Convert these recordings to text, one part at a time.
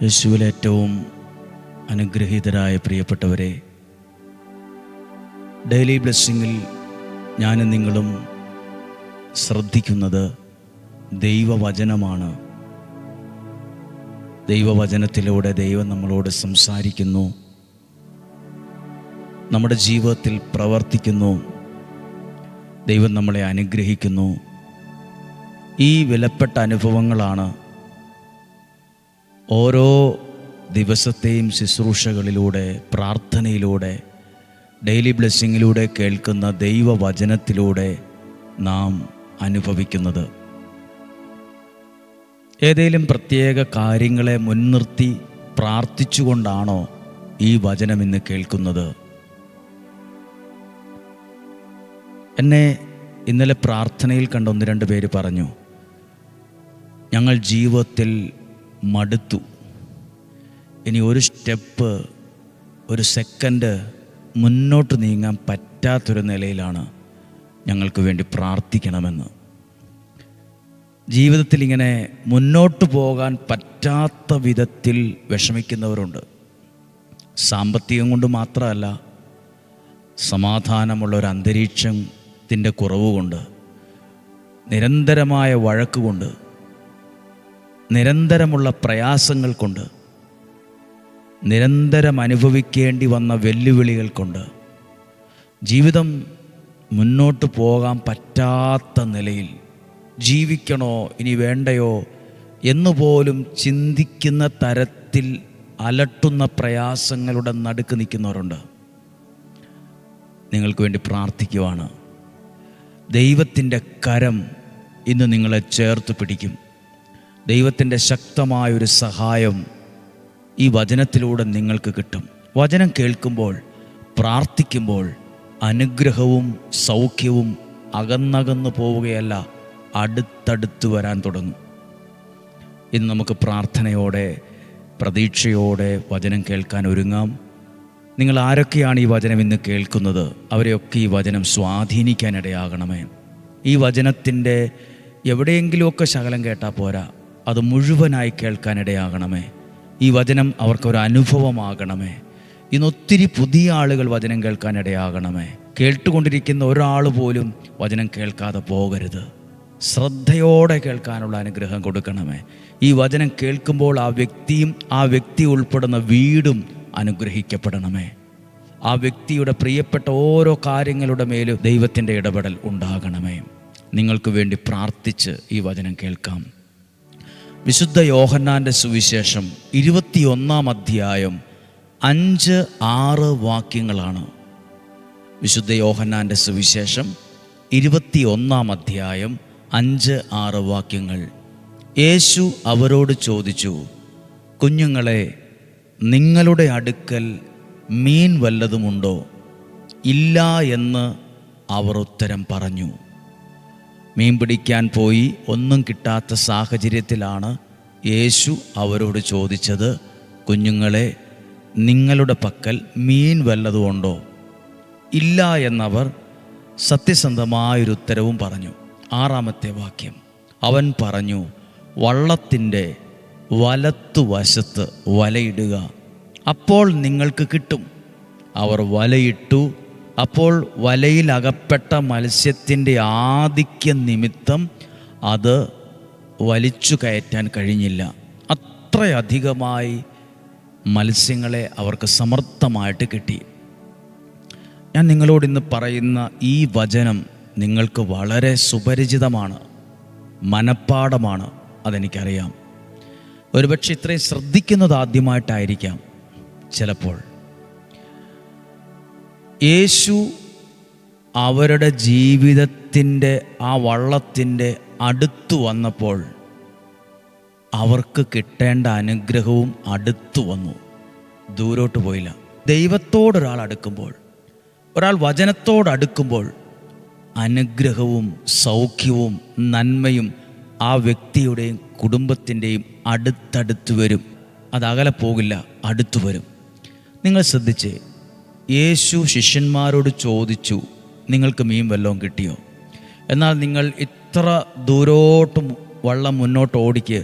യേശുവിൽ ഏറ്റവും അനുഗ്രഹീതരായ പ്രിയപ്പെട്ടവരെ, ഡെയിലി ബ്ലെസ്സിങ്ങിൽ ഞാനും നിങ്ങളും ശ്രദ്ധിക്കുന്നത് ദൈവവചനമാണ്. ദൈവവചനത്തിലൂടെ ദൈവം നമ്മളോട് സംസാരിക്കുന്നു, നമ്മുടെ ജീവിതത്തിൽ പ്രവർത്തിക്കുന്നു, ദൈവം നമ്മളെ അനുഗ്രഹിക്കുന്നു. ഈ വിലപ്പെട്ട അനുഭവങ്ങളാണ് ഓരോ ദിവസത്തെയും ശുശ്രൂഷകളിലൂടെ, പ്രാർത്ഥനയിലൂടെ, ഡെയിലി ബ്ലെസ്സിങ്ങിലൂടെ കേൾക്കുന്ന ദൈവവചനത്തിലൂടെ നാം അനുഭവിക്കുന്നത്. ഏതെങ്കിലും പ്രത്യേക കാര്യങ്ങളെ മുൻനിർത്തി പ്രാർത്ഥിച്ചുകൊണ്ടാണോ ഈ വചനം ഇന്ന് കേൾക്കുന്നത്? എന്നെ ഇന്നലെ പ്രാർത്ഥനയിൽ കണ്ട 1-2 പേര് പറഞ്ഞു, ഞങ്ങൾ ജീവിതത്തിൽ മടുത്തു, ഇനി ഒരു സ്റ്റെപ്പ്, ഒരു സെക്കൻഡ് മുന്നോട്ട് നീങ്ങാൻ പറ്റാത്തൊരു നിലയിലാണ്, ഞങ്ങൾക്ക് വേണ്ടി പ്രാർത്ഥിക്കണമെന്ന്. ജീവിതത്തിൽ ഇങ്ങനെ മുന്നോട്ട് പോകാൻ പറ്റാത്ത വിധത്തിൽ വിഷമിക്കുന്നവരുണ്ട്. സാമ്പത്തികം കൊണ്ട് മാത്രമല്ല, സമാധാനമുള്ള ഒരു അന്തരീക്ഷത്തിൻ്റെ കുറവ് കൊണ്ട്, നിരന്തരമായ വഴക്ക് കൊണ്ട്, നിരന്തരമുള്ള പ്രയാസങ്ങൾ കൊണ്ട്, നിരന്തരം അനുഭവിക്കേണ്ടി വന്ന വെല്ലുവിളികൾ കൊണ്ട് ജീവിതം മുന്നോട്ട് പോകാൻ പറ്റാത്ത നിലയിൽ, ജീവിക്കണോ ഇനി വേണ്ടയോ എന്നുപോലും ചിന്തിക്കുന്ന തരത്തിൽ അലട്ടുന്ന പ്രയാസങ്ങളുടെ നടുക്ക് നിൽക്കുന്നവരുണ്ട്. നിങ്ങൾക്ക് വേണ്ടി പ്രാർത്ഥിക്കുവാണ്. ദൈവത്തിൻ്റെ കരം ഇന്ന് നിങ്ങളെ ചേർത്ത് പിടിക്കും. ദൈവത്തിൻ്റെ ശക്തമായൊരു സഹായം ഈ വചനത്തിലൂടെ നിങ്ങൾക്ക് കിട്ടും. വചനം കേൾക്കുമ്പോൾ, പ്രാർത്ഥിക്കുമ്പോൾ അനുഗ്രഹവും സൗഖ്യവും അകന്നകന്നു പോവുകയല്ല, അടുത്തടുത്ത് വരാൻ തുടങ്ങും. ഇന്ന് നമുക്ക് പ്രാർത്ഥനയോടെ, പ്രതീക്ഷയോടെ വചനം കേൾക്കാൻ ഒരുങ്ങാം. നിങ്ങൾ ആരൊക്കെയാണ് ഈ വചനം ഇന്ന് കേൾക്കുന്നത്, അവരെയൊക്കെ ഈ വചനം സ്വാധീനിക്കാനിടയാകണമേ. ഈ വചനത്തിൻ്റെ എവിടെയെങ്കിലുമൊക്കെ ശകലം കേട്ടാൽ പോരാ, അത് മുഴുവനായി കേൾക്കാനിടയാകണമേ. ഈ വചനം അവർക്കൊരു അനുഭവമാകണമേ. ഇന്നൊത്തിരി പുതിയ ആളുകൾ വചനം കേൾക്കാനിടയാകണമേ. കേട്ടുകൊണ്ടിരിക്കുന്ന ഒരാൾ പോലും വചനം കേൾക്കാതെ പോകരുത്. ശ്രദ്ധയോടെ കേൾക്കാനുള്ള അനുഗ്രഹം കൊടുക്കണമേ. ഈ വചനം കേൾക്കുമ്പോൾ ആ വ്യക്തിയും ആ വ്യക്തി ഉൾപ്പെടുന്ന വീടും അനുഗ്രഹിക്കപ്പെടണമേ. ആ വ്യക്തിയുടെ പ്രിയപ്പെട്ട ഓരോ കാര്യങ്ങളുടെ മേലും ദൈവത്തിൻ്റെ ഇടപെടൽ ഉണ്ടാകണമേ. നിങ്ങൾക്ക് വേണ്ടി പ്രാർത്ഥിച്ച് ഈ വചനം കേൾക്കാം. വിശുദ്ധ യോഹന്നാൻ്റെ സുവിശേഷം 21-ാം അധ്യായം 5-6 വാക്യങ്ങളാണ്. വിശുദ്ധ യോഹന്നാൻ്റെ സുവിശേഷം 21-ാം അധ്യായം 5-6 വാക്യങ്ങൾ. യേശു അവരോട് ചോദിച്ചു, കുഞ്ഞുങ്ങളെ, നിങ്ങളുടെ അടുക്കൽ മീൻ വല്ലതുമുണ്ടോ? ഇല്ല എന്ന് അവർ ഉത്തരം പറഞ്ഞു. മീൻ പിടിക്കാൻ പോയി ഒന്നും കിട്ടാത്ത സാഹചര്യത്തിലാണ് യേശു അവരോട് ചോദിച്ചത്, കുഞ്ഞുങ്ങളെ, നിങ്ങളുടെ പക്കൽ മീൻ വല്ലതുമുണ്ടോ? ഇല്ല എന്നവർ സത്യസന്ധമായൊരു ഉത്തരവും പറഞ്ഞു. 6-ാമത്തെ വാക്യം, അവൻ പറഞ്ഞു, വള്ളത്തിൻ്റെ വലത്തുവശത്ത് വലയിടുക, അപ്പോൾ നിങ്ങൾക്ക് കിട്ടും. അവർ വലയിട്ടു. അപ്പോൾ വലയിൽ അകപ്പെട്ട മത്സ്യത്തിൻ്റെ ആധിക്യം നിമിത്തം അത് വലിച്ചു കയറ്റാൻ കഴിഞ്ഞില്ല. അത്രയധികമായി മത്സ്യങ്ങളെ അവർക്ക് സമർത്ഥമായിട്ട് കിട്ടി. ഞാൻ നിങ്ങളോട് ഇന്ന് പറയുന്ന ഈ വചനം നിങ്ങൾക്ക് വളരെ സുപരിചിതമാണ്, മനഃപ്പാഠമാണ്, അതെനിക്കറിയാം. ഒരുപക്ഷെ ഇത്രയും ശ്രദ്ധിക്കുന്നത് ആദ്യമായിട്ടായിരിക്കാം ചിലപ്പോൾ. യേശു അവരുടെ ജീവിതത്തിൻ്റെ ആ വള്ളത്തിൻ്റെ അടുത്തു വന്നപ്പോൾ അവർക്ക് കിട്ടേണ്ട അനുഗ്രഹവും അടുത്തു വന്നു, ദൂരോട്ട് പോയില്ല. ദൈവത്തോടൊരാൾ അടുക്കുമ്പോൾ, ഒരാൾ വചനത്തോടടുക്കുമ്പോൾ അനുഗ്രഹവും സൗഖ്യവും നന്മയും ആ വ്യക്തിയുടെയും കുടുംബത്തിൻ്റെയും അടുത്തടുത്ത് വരും. അതകലെ പോകില്ല, അടുത്തു വരും. നിങ്ങൾ ശ്രദ്ധിച്ചേ, യേശു ശിഷ്യന്മാരോട് ചോദിച്ചു, നിങ്ങൾക്ക് മീൻ വല്ലതും കിട്ടിയോ? എന്നാൽ നിങ്ങൾ ഇത്ര ദൂരോട്ട് വള്ളം മുന്നോട്ട് ഓടിക്ക്,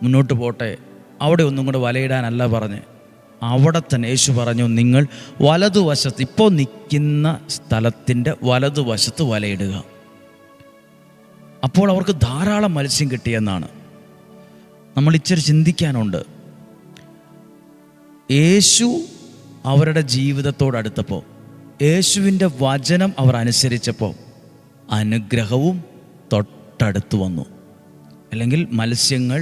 മുന്നോട്ട് പോട്ടെ, അവിടെ ഒന്നും കൂടെ വലയിടാനല്ല പറഞ്ഞ്, അവിടെ തന്നെ യേശു പറഞ്ഞു, നിങ്ങൾ വലതുവശത്ത്, ഇപ്പോൾ നിൽക്കുന്ന സ്ഥലത്തിൻ്റെ വലതുവശത്ത് വലയിടുക. അപ്പോൾ അവർക്ക് ധാരാളം മത്സ്യം കിട്ടിയെന്നാണ്. നമ്മൾ ഇച്ചിരി ചിന്തിക്കാനുണ്ട്. യേശു അവരുടെ ജീവിതത്തോടടുത്തപ്പോൾ, യേശുവിൻ്റെ വചനം അവർ അനുസരിച്ചപ്പോൾ അനുഗ്രഹവും തൊട്ടടുത്ത് വന്നു. അല്ലെങ്കിൽ മത്സ്യങ്ങൾ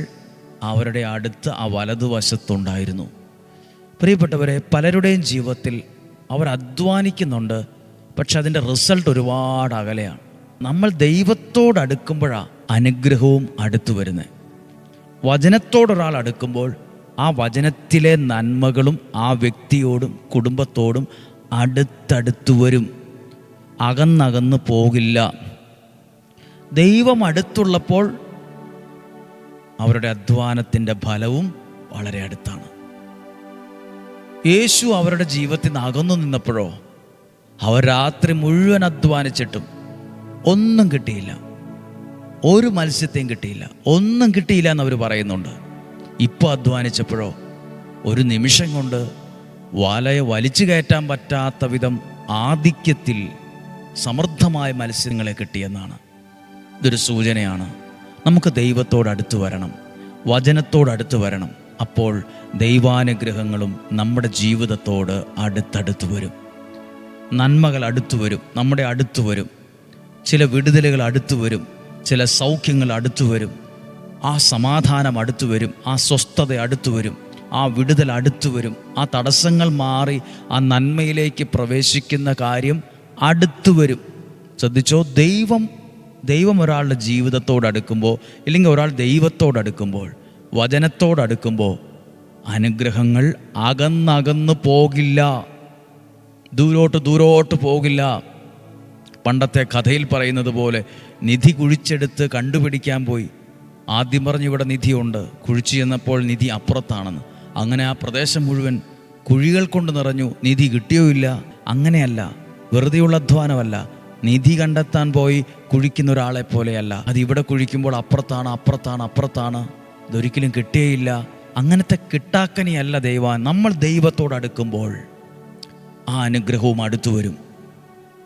അവരുടെ അടുത്ത് ആ വലതുവശത്തുണ്ടായിരുന്നു. പ്രിയപ്പെട്ടവരെ, പലരുടെയും ജീവിതത്തിൽ അവർ അധ്വാനിക്കുന്നുണ്ട്, പക്ഷെ അതിൻ്റെ റിസൾട്ട് ഒരുപാട് അകലെയാണ്. നമ്മൾ ദൈവത്തോടടുക്കുമ്പോഴാണ് അനുഗ്രഹവും അടുത്തു വരുന്നത്. വചനത്തോടൊരാൾ അടുക്കുമ്പോൾ ആ വചനത്തിലെ നന്മകളും ആ വ്യക്തിയോടും കുടുംബത്തോടും അടുത്തടുത്തു വരും, അകന്നകന്ന് പോകില്ല. ദൈവം അടുത്തുള്ളപ്പോൾ അവരുടെ അധ്വാനത്തിൻ്റെ ഫലവും വളരെ അടുത്താണ്. യേശു അവരുടെ ജീവിതത്തിൽ നിന്ന് അകന്നു നിന്നപ്പോഴോ അവർ രാത്രി മുഴുവൻ അധ്വാനിച്ചിട്ടും ഒന്നും കിട്ടിയില്ല, ഒരു മത്സ്യത്തെയും കിട്ടിയില്ല, ഒന്നും കിട്ടിയില്ല എന്നവർ പറയുന്നുണ്ട്. ഇപ്പോൾ അധ്വാനിച്ചപ്പോഴോ ഒരു നിമിഷം കൊണ്ട് വലയെ വലിച്ചു കയറ്റാൻ പറ്റാത്ത വിധം ആധിക്യത്തിൽ സമൃദ്ധമായ മത്സ്യങ്ങളെ കിട്ടിയെന്നാണ്. ഇതൊരു സൂചനയാണ്. നമുക്ക് ദൈവത്തോടടുത്ത് വരണം, വചനത്തോടടുത്ത് വരണം. അപ്പോൾ ദൈവാനുഗ്രഹങ്ങളും നമ്മുടെ ജീവിതത്തോട് അടുത്തടുത്ത് വരും. നന്മകൾ അടുത്തു വരും, നമ്മുടെ അടുത്ത് വരും. ചില വിടുതലുകൾ അടുത്തു വരും, ചില സൗഖ്യങ്ങൾ അടുത്തു വരും, ആ സമാധാനം അടുത്തു വരും, ആ സ്വസ്ഥത അടുത്തു വരും, ആ വിടുതൽ അടുത്തു വരും. ആ തടസ്സങ്ങൾ മാറി ആ നന്മയിലേക്ക് പ്രവേശിക്കുന്ന കാര്യം അടുത്തു വരും. ശ്രദ്ധിച്ചോ, ദൈവം ഒരാളുടെ ജീവിതത്തോടടുക്കുമ്പോൾ, ഇല്ലെങ്കിൽ ഒരാൾ ദൈവത്തോടടുക്കുമ്പോൾ, വചനത്തോടടുക്കുമ്പോൾ അനുഗ്രഹങ്ങൾ അകന്നകന്ന് പോകില്ല, ദൂരോട്ട് പോകില്ല. പണ്ടത്തെ കഥയിൽ പറയുന്നത് പോലെ നിധി കുഴിച്ചെടുത്ത് കണ്ടുപിടിക്കാൻ പോയി. ആദ്യം പറഞ്ഞു ഇവിടെ നിധിയുണ്ട്, കുഴിച്ചു ചെന്നപ്പോൾ നിധി അപ്പുറത്താണെന്ന്. അങ്ങനെ ആ പ്രദേശം മുഴുവൻ കുഴികൾ കൊണ്ട് നിറഞ്ഞു, നിധി കിട്ടിയോ ഇല്ല. അങ്ങനെയല്ല, വെറുതെയുള്ള അധ്വാനമല്ല. നിധി കണ്ടെത്താൻ പോയി കുഴിക്കുന്ന ഒരാളെ പോലെയല്ല. അത് ഇവിടെ കുഴിക്കുമ്പോൾ അപ്പുറത്താണ്, ഇതൊരിക്കലും കിട്ടിയേയില്ല. അങ്ങനത്തെ കിട്ടാക്കനിയല്ല ദൈവം. നമ്മൾ ദൈവത്തോടടുക്കുമ്പോൾ ആ അനുഗ്രഹവും അടുത്തു വരും.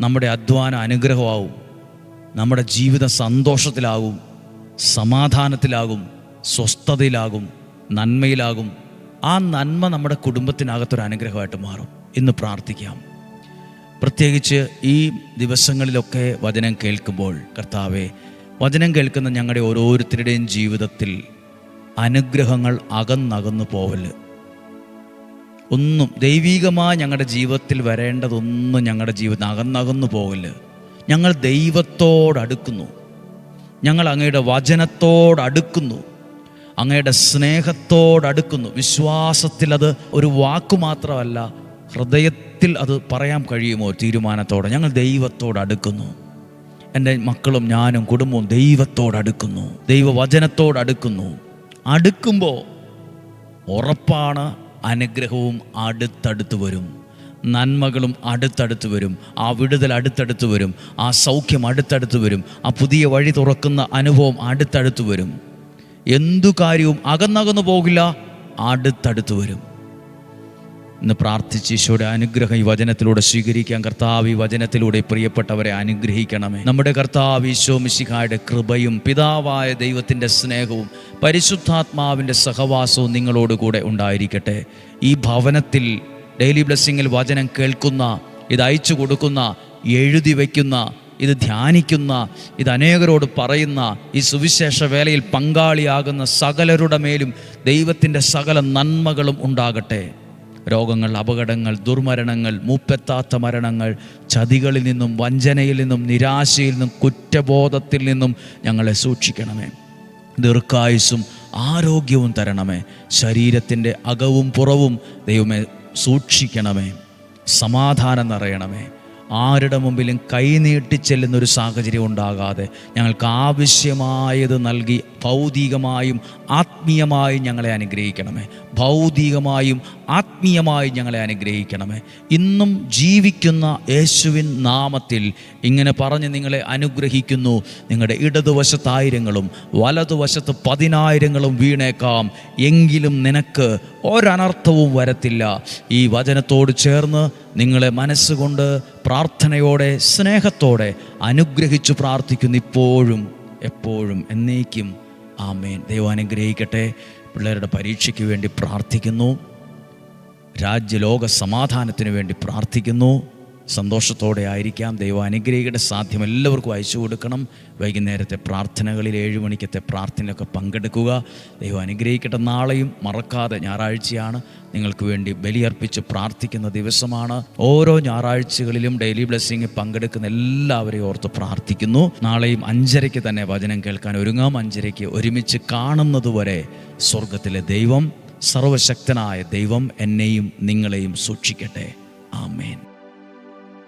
നമ്മുടെ അധ്വാനം അനുഗ്രഹമാവും, നമ്മുടെ ജീവിതം സന്തോഷത്തിലാകും, സമാധാനത്തിലാകും, സ്വസ്ഥതയിലാകും, നന്മയിലാകും. ആ നന്മ നമ്മുടെ കുടുംബത്തിനകത്തൊരു അനുഗ്രഹമായിട്ട് മാറും. ഇന്ന് പ്രാർത്ഥിക്കാം. പ്രത്യേകിച്ച് ഈ ദിവസങ്ങളിലൊക്കെ വചനം കേൾക്കുമ്പോൾ, കർത്താവേ, വചനം കേൾക്കുന്ന ഞങ്ങളുടെ ഓരോരുത്തരുടെയും ജീവിതത്തിൽ അനുഗ്രഹങ്ങൾ അകന്നകന്നു പോവല്. ഒന്നും ദൈവികമായി ഞങ്ങളുടെ ജീവിതത്തിൽ വരേണ്ടതൊന്നും ഞങ്ങളുടെ ജീവിതത്തിൽ അകന്നകന്നു പോകല്. ഞങ്ങൾ ദൈവത്തോടടുക്കുന്നു, ഞങ്ങൾ അങ്ങയുടെ വചനത്തോടടുക്കുന്നു, അങ്ങയുടെ സ്നേഹത്തോടടുക്കുന്നു. വിശ്വാസത്തിൽ അത് ഒരു വാക്കു മാത്രമല്ല, ഹൃദയത്തിൽ അത് പറയാൻ കഴിയുമോ തീരുമാനത്തോടെ? ഞങ്ങൾ ദൈവത്തോടടുക്കുന്നു. എൻ്റെ മക്കളും ഞാനും കുടുംബവും ദൈവത്തോടടുക്കുന്നു, ദൈവവചനത്തോടടുക്കുന്നു. അടുക്കുമ്പോൾ ഉറപ്പാണ് അനുഗ്രഹവും അടുത്തടുത്ത് വരും, നന്മകളും അടുത്തടുത്ത് വരും, ആ വിടുതൽ അടുത്തടുത്ത് വരും, ആ സൗഖ്യം അടുത്തടുത്ത് വരും, ആ പുതിയ വഴി തുറക്കുന്ന അനുഭവം അടുത്തടുത്ത് വരും. എന്തു കാര്യവും അകന്നകന്നു പോകില്ല, അടുത്തടുത്ത് വരും. ഇന്ന് പ്രാർത്ഥിച്ച് ഈശോയുടെ അനുഗ്രഹം ഈ വചനത്തിലൂടെ സ്വീകരിക്കാൻ. കർത്താവ് ഈ വചനത്തിലൂടെ പ്രിയപ്പെട്ടവരെ അനുഗ്രഹിക്കണമേ. നമ്മുടെ കർത്താവ് ഈശോ മിശിഹായുടെ കൃപയും പിതാവായ ദൈവത്തിൻ്റെ സ്നേഹവും പരിശുദ്ധാത്മാവിൻ്റെ സഹവാസവും നിങ്ങളോടുകൂടെ ഉണ്ടായിരിക്കട്ടെ. ഈ ഭവനത്തിൽ ഡെയിലി ബ്ലെസ്സിങ്ങിൽ വചനം കേൾക്കുന്ന, ഇത് അയച്ചു കൊടുക്കുന്ന, എഴുതി വയ്ക്കുന്ന, ഇത് ധ്യാനിക്കുന്ന, ഇത് അനേകരോട് പറയുന്ന, ഈ സുവിശേഷ വേലയിൽ പങ്കാളിയാകുന്ന സകലരുടെ മേലും ദൈവത്തിൻ്റെ സകല നന്മകളും ഉണ്ടാകട്ടെ. രോഗങ്ങൾ, അപകടങ്ങൾ, ദുർമരണങ്ങൾ, മൂപ്പെത്താത്ത മരണങ്ങൾ, ചതികളിൽ നിന്നും, വഞ്ചനയിൽ നിന്നും, നിരാശയിൽ നിന്നും, കുറ്റബോധത്തിൽ നിന്നും ഞങ്ങളെ സൂക്ഷിക്കണമേ. ദീർഘായുസ്സും ആരോഗ്യവും തരണമേ. ശരീരത്തിൻ്റെ അകവും പുറവും ദൈവമേ സൂക്ഷിക്കണമേ. സമാധാനം നിറയണമേ. ആരുടെ മുമ്പിലും കൈനീട്ടി ചെല്ലുന്നൊരു സാഹചര്യം ഉണ്ടാകാതെ ഞങ്ങൾക്ക് ആവശ്യമായത് നൽകി ഭൗതികമായും ആത്മീയമായും ഞങ്ങളെ അനുഗ്രഹിക്കണമേ. ഭൗതികമായും ആത്മീയമായും ഞങ്ങളെ അനുഗ്രഹിക്കണമേ. ഇന്നും ജീവിക്കുന്ന യേശുവിൻ നാമത്തിൽ ഇങ്ങനെ പറഞ്ഞ് നിങ്ങളെ അനുഗ്രഹിക്കുന്നു. നിങ്ങളുടെ ഇടതുവശത്ത് 1000-ങ്ങളും വലതുവശത്ത് 10,000-ങ്ങളും വീണേക്കാം, എങ്കിലും നിനക്ക് ഒരനർത്ഥവും വരത്തില്ല. ഈ വചനത്തോട് ചേർന്ന് നിങ്ങളെ മനസ്സുകൊണ്ട് പ്രാർത്ഥനയോടെ സ്നേഹത്തോടെ അനുഗ്രഹിച്ചു പ്രാർത്ഥിക്കുന്നു, ഇപ്പോഴും എപ്പോഴും എന്നേക്കും. ആമേൻ. ദൈവം അനുഗ്രഹിക്കട്ടെ. പിള്ളേരുടെ പരീക്ഷയ്ക്ക് വേണ്ടി പ്രാർത്ഥിക്കുന്നു. രാജ്യലോക സമാധാനത്തിന് വേണ്ടി പ്രാർത്ഥിക്കുന്നു. സന്തോഷത്തോടെ ആയിരിക്കാം. ദൈവം അനുഗ്രഹിക്കട്ടെ. സാധ്യം എല്ലാവർക്കും അയച്ചു കൊടുക്കണം. വൈകുന്നേരത്തെ പ്രാർത്ഥനകളിൽ 7 മണിക്കത്തെ പ്രാർത്ഥനയിലൊക്കെ പങ്കെടുക്കുക. ദൈവം അനുഗ്രഹിക്കട്ടെ. നാളെയും മറക്കാതെ ഞായറാഴ്ചയാണ്, നിങ്ങൾക്ക് വേണ്ടി ബലിയർപ്പിച്ച് പ്രാർത്ഥിക്കുന്ന ദിവസമാണ്. ഓരോ ഞായറാഴ്ചകളിലും ഡെയിലി ബ്ലെസ്സിങ്ങിൽ പങ്കെടുക്കുന്ന എല്ലാവരെയും ഓർത്ത് പ്രാർത്ഥിക്കുന്നു. നാളെയും 5:30 തന്നെ വചനം കേൾക്കാൻ ഒരുങ്ങാം. 5:30 ഒരുമിച്ച് കാണുന്നതുവരെ സ്വർഗത്തിലെ ദൈവം, സർവശക്തനായ ദൈവം എന്നെയും നിങ്ങളെയും സൂക്ഷിക്കട്ടെ. ആമേൻ.